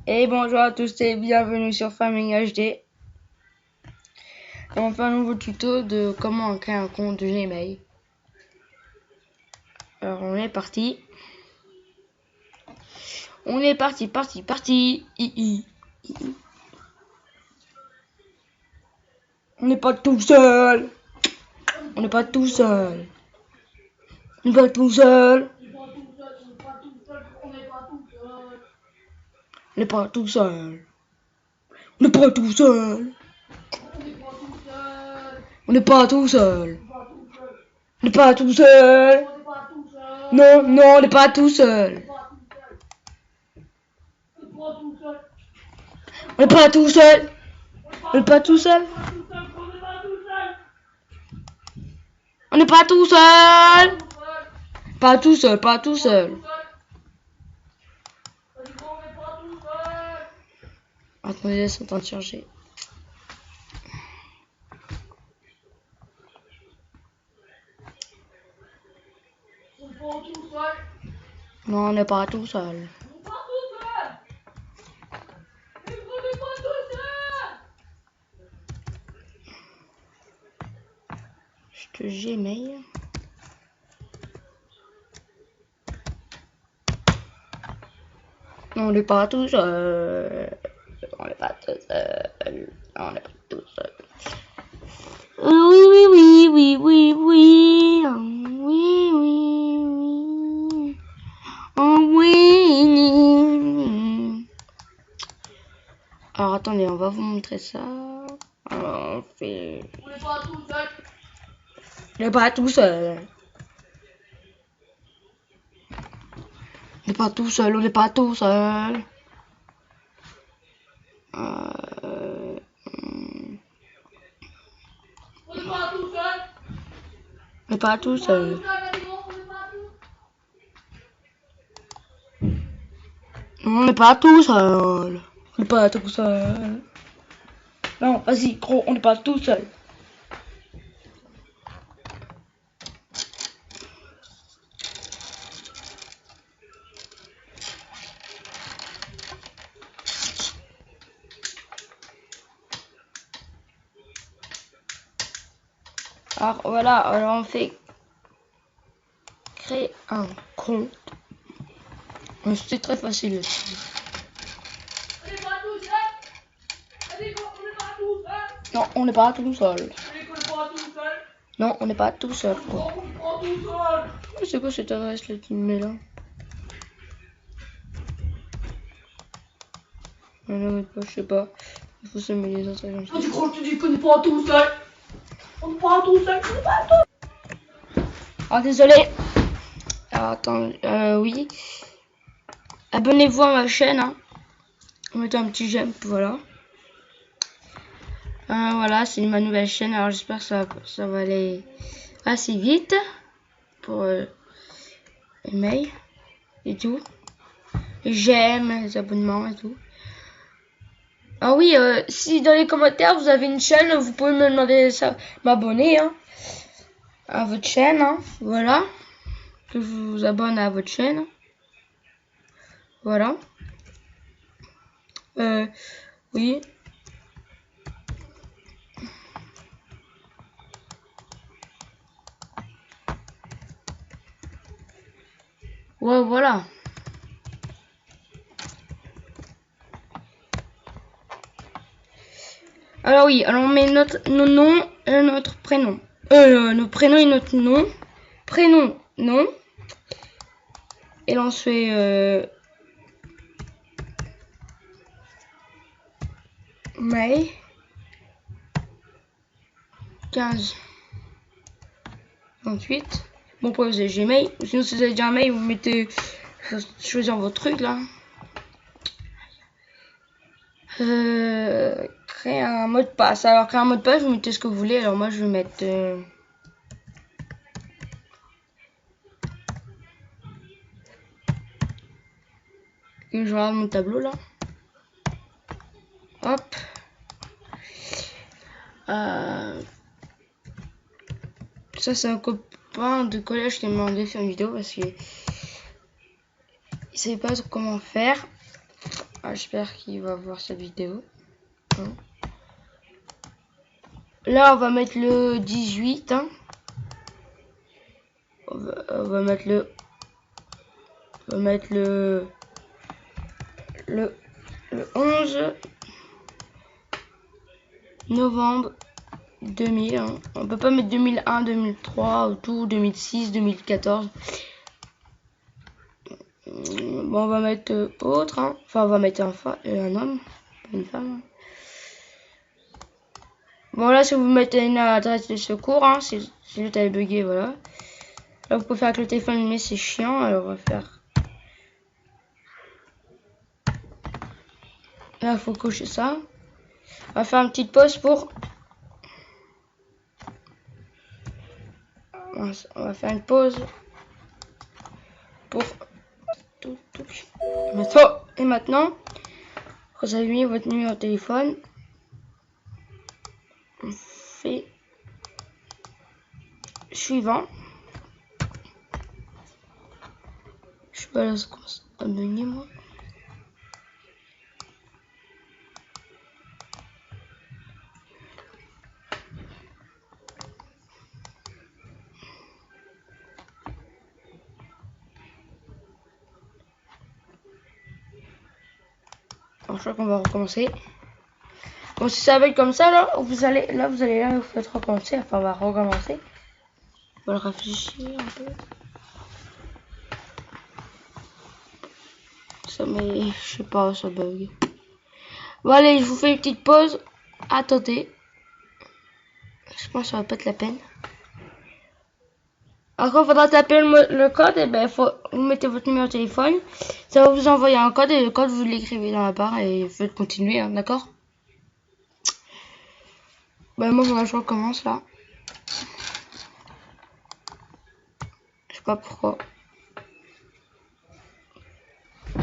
Et bonjour à tous et bienvenue sur Farming HD. On va faire un nouveau tuto de comment créer un compte Gmail. Alors on est parti. On est parti. On n'est pas tout seul. On n'est pas tout seul. On n'est pas tout seul. On n'est pas tout seul. On n'est pas tout seul. On n'est pas tout seul. On n'est pas tout seul. Non, non, on n'est pas tout seul. On n'est pas tout seul. On n'est pas tout seul. On n'est pas tout seul. Pas tout seul, pas tout seul. Attendez, c'est en train de charger. Non, on n'est pas tout seul. Je te Gmail. Non, on n'est pas tout seul. On n'est pas tout seul. Non, on n'est pas tout seul. Oui, oui, oui, oui, oui, oui. Oui, oui, oui. Oh, oui. Alors, attendez, on va vous montrer ça. Alors, on fait... On n'est pas tout seul. On n'est pas tout seul. On n'est pas tout seul, on n'est pas tout seul. On n'est pas tout seul. On n'est pas tout seul. On n'est pas tout seul. On n'est pas tout seul. Non, vas-y, gros, on n'est pas tout seul. Alors voilà, alors on fait créer un compte. C'est très facile aussi. Non, on n'est pas tout seul. Non, on n'est pas tout seul. C'est quoi cette adresse là qui me met là? Non, je sais pas. Il faut se mettre les autres. Tu crois que tu dis qu'on n'est pas tout seul? On n'est pas tout seul, on n'est pas tout. Ah, désolé. Alors, attends, oui. Abonnez-vous à ma chaîne. Hein. Mettez un petit j'aime, voilà. Voilà, c'est ma nouvelle chaîne. Alors, j'espère que ça va aller assez vite pour les mails et tout. J'aime, les abonnements et tout. Ah oui, si dans les commentaires vous avez une chaîne, vous pouvez me demander ça, m'abonner hein, à votre chaîne, hein, voilà, que je vous abonne à votre chaîne, voilà, oui. Ouais, voilà. Alors oui, alors on met nos noms et notre prénom. Nos prénoms et notre nom. Prénom, nom. Et là on se fait mail 15 28. Bon, pour vous avez Gmail. Sinon si vous avez déjà un mail, vous mettez choisir votre truc là. Créer un mot de passe. Alors créer un mot de passe, vous mettez ce que vous voulez. Alors moi je vais mettre je regarde mon tableau là. Hop. Ça c'est un copain de collège qui m'a demandé de faire une vidéo parce que il savait pas comment faire. J'espère qu'il va voir cette vidéo. Hein. Là, on va mettre le 18. Hein. On va mettre le 11 novembre 2000. Hein. On peut pas mettre 2001, 2003 ou tout, 2006, 2014. Bon, on va mettre autre. Hein. Enfin, on va mettre un homme, pas une femme. Bon, là, si vous mettez une adresse de secours, hein, si le t'avez bugué, voilà. Là, vous pouvez faire avec le téléphone, mais c'est chiant. Alors, on va faire. Là, il faut cocher ça. On va faire une petite pause pour. On va faire une pause pour. Et maintenant, vous avez mis votre numéro de téléphone. On fait suivant. Je sais pas là ce qu'on s'abonner moi. Alors, je crois qu'on va recommencer. Bon, si ça va être comme ça, là, vous allez vous faites recommencer. Enfin, on va recommencer. On va le réfléchir un peu. Ça mais je sais pas, ça bug. Bon, allez, je vous fais une petite pause. Attendez. Je pense que ça va pas être la peine. Alors, quand il faudra taper le code, et ben, vous mettez votre numéro de téléphone. Ça va vous envoyer un code et le code, vous l'écrivez dans la barre et vous faites continuer, hein, d'accord? Ben, moi, je recommence là. Je sais pas pourquoi. Je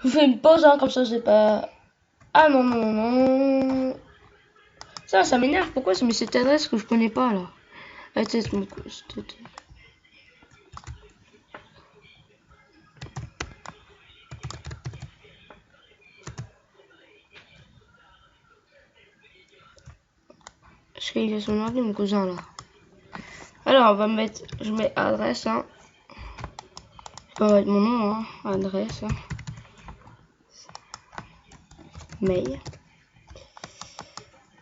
vous fais une pause, hein, comme ça, c'est pas. Ah non, non, non. Ça m'énerve. Pourquoi ça met cette adresse que je connais pas là? La tête, mon coup. Parce qu'il a son ordi, mon cousin là. Alors, on va mettre. Je mets adresse, hein. Je vais mettre mon nom, hein. Adresse, hein. Mail.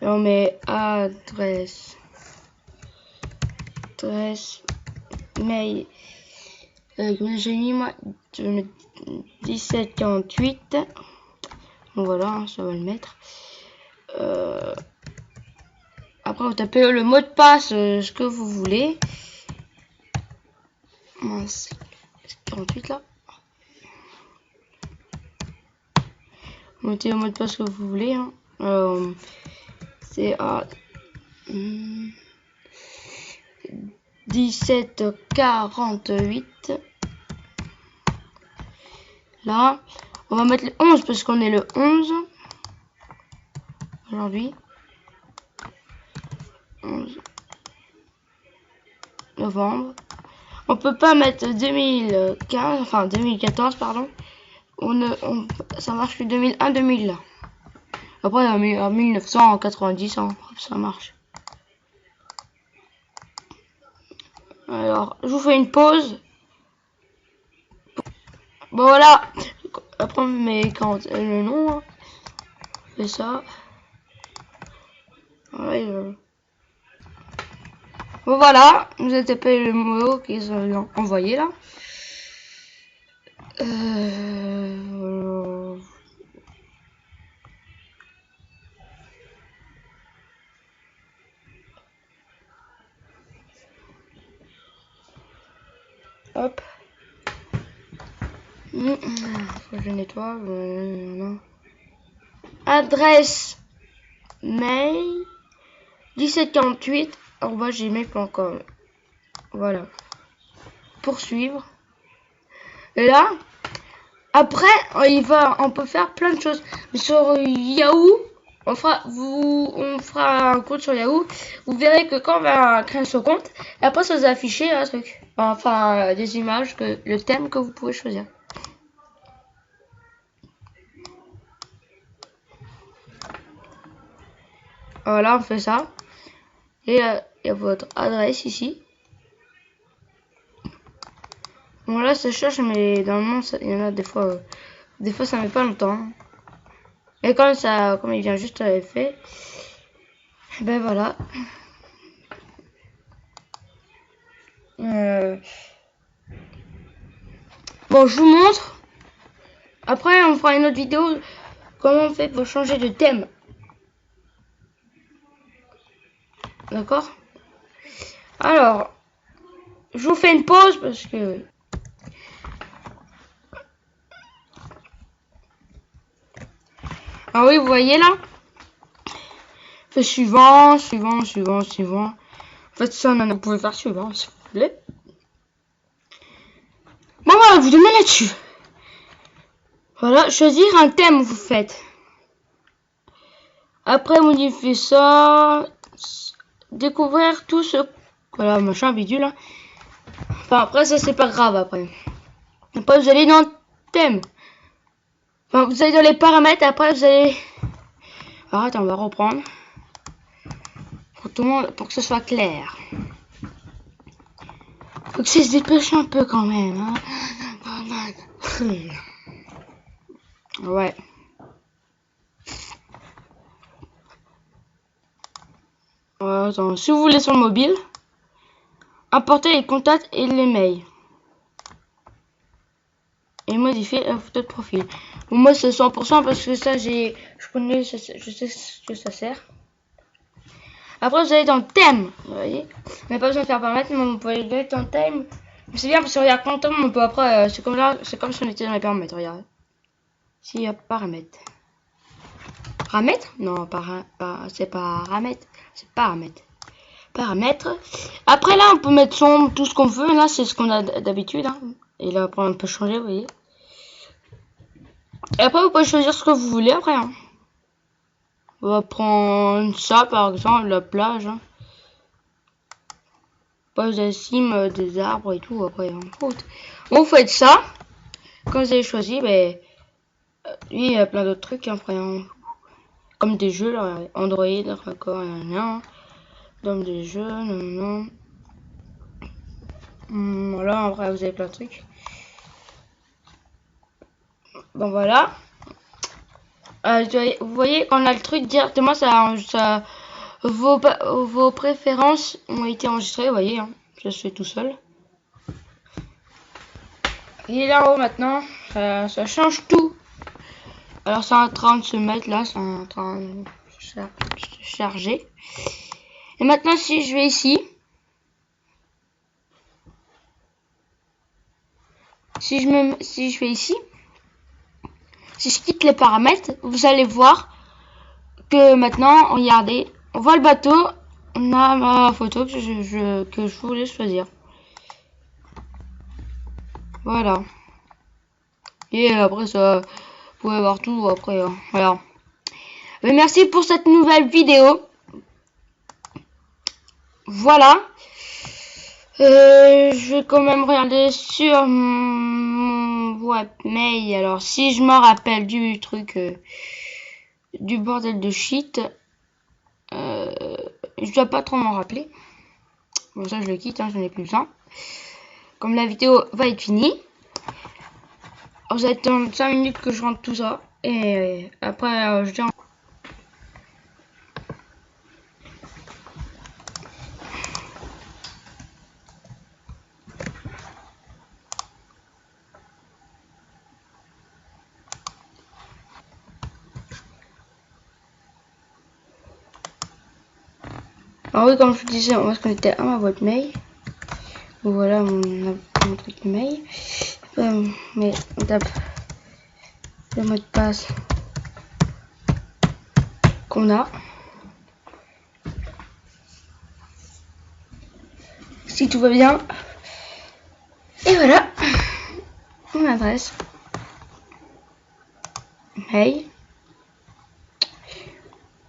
Et on met adresse. Mail. J'ai mis moi. Je vais mettre 1748. Donc voilà, hein, ça va le mettre. Après, vous tapez le mot de passe, ce que vous voulez. Mince, 48 là. Vous mettez le mot de passe que vous voulez. Hein. C'est à 1748. Là, on va mettre le 11 parce qu'on est le 11 aujourd'hui. 11 novembre. On peut pas mettre 2015, enfin 2014, pardon. Ça marche que 2001, 2000 là. Après, en 1990, hein, ça marche. Alors, je vous fais une pause. Bon, voilà. Après, mais quand le nom, hein, je fais ça. Ouais, bon, voilà. Vous avez tapé le mot qu'ils ont envoyé là. Hop. Faut que je nettoie. Adresse mail 1748@gmail.com. Voilà. Poursuivre. Et là, après, on peut faire plein de choses. Mais sur Yahoo, on fera un compte sur Yahoo. Vous verrez que quand on va créer son compte, après ça vous afficher un truc. Enfin, des images, le thème que vous pouvez choisir. Voilà, on fait ça. Et il y a votre adresse ici. Bon là ça cherche, mais normalement il y en a des fois ça met pas longtemps. Et comme il vient juste à fait, ben voilà. Bon, je vous montre. Après, on fera une autre vidéo. Comment on fait pour changer de thème. D'accord? Alors, je vous fais une pause parce que... Ah oui, vous voyez là? Fait suivant. En fait, ça, vous pouvez faire suivant, s'il vous plaît. Bon, voilà, vous donnez là-dessus. Voilà, choisir un thème, vous faites. Après, modifier ça. Découvrir tout ce... Voilà, machin, bidule. Là. Enfin, après, ça, c'est pas grave, après. Après, vous allez dans le thème. Enfin, vous allez dans les paramètres, après, vous allez... Alors, attends, on va reprendre. Pour tout le monde, pour que ce soit clair. Faut que ça se dépêche un peu, quand même. Hein. Ouais. Attends, si vous voulez sur le mobile, importer les contacts et les mails. Et modifier la photo de profil. Bon, moi c'est 100% parce que ça je sais ce que ça sert. Après vous allez dans le thème, vous voyez. Vous n'avez pas besoin de faire paramètres, mais vous pouvez aller dans le thème. C'est bien parce que regarde quand on peut après, c'est comme là, c'est comme si on était dans les paramètres, regarde. S'il y a paramètres. Paramètres? Non, c'est paramètres. C'est paramètres. Paramètres. Après là, on peut mettre son, tout ce qu'on veut. Là, c'est ce qu'on a d'habitude. Hein. Et là, après, on peut changer, vous voyez. Et après, vous pouvez choisir ce que vous voulez après. Hein. On va prendre ça, par exemple, la plage. Hein. Pas la cime, des arbres et tout. Après, en route. Bon, vous faites ça. Quand vous avez choisi, ben, lui, il y a plein d'autres trucs. Hein, après, hein. Comme des jeux, là, Android, d'accord, rien. Dans des jeux, non. Voilà, après, vous avez plein de trucs. Bon, voilà. Vous voyez, quand on a le truc directement, vos préférences ont été enregistrées, vous voyez, hein, ça se fait tout seul. Il est là-haut maintenant, ça change tout. Alors c'est en train de se mettre là, c'est en train de se charger. Et maintenant si je vais ici, si je vais ici, si je quitte les paramètres, vous allez voir que maintenant, regardez, on voit le bateau, on a ma photo que je voulais choisir. Voilà. Et après ça, vous pouvez voir tout après. Voilà. Mais merci pour cette nouvelle vidéo. Voilà. Je vais quand même regarder sur mon webmail. Alors si je me rappelle du truc, du bordel de shit, je dois pas trop m'en rappeler. Bon ça je le quitte, hein, j'en ai plus besoin. Comme la vidéo va être finie. Vous allez attendre 5 minutes que je rentre tout ça. Et après je dis... Alors oui, comme je vous disais, on va se connecter à ma boîte mail. Voilà mon truc mail. Mais on tape le mot de passe qu'on a. Si tout va bien. Et voilà. Mon adresse. Mail.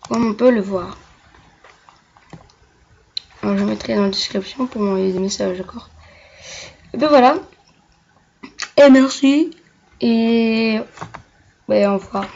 Comme on peut le voir. Alors, je mettrai dans la description pour m'envoyer des messages, d'accord? Et ben voilà. Et merci. Et ben, au revoir.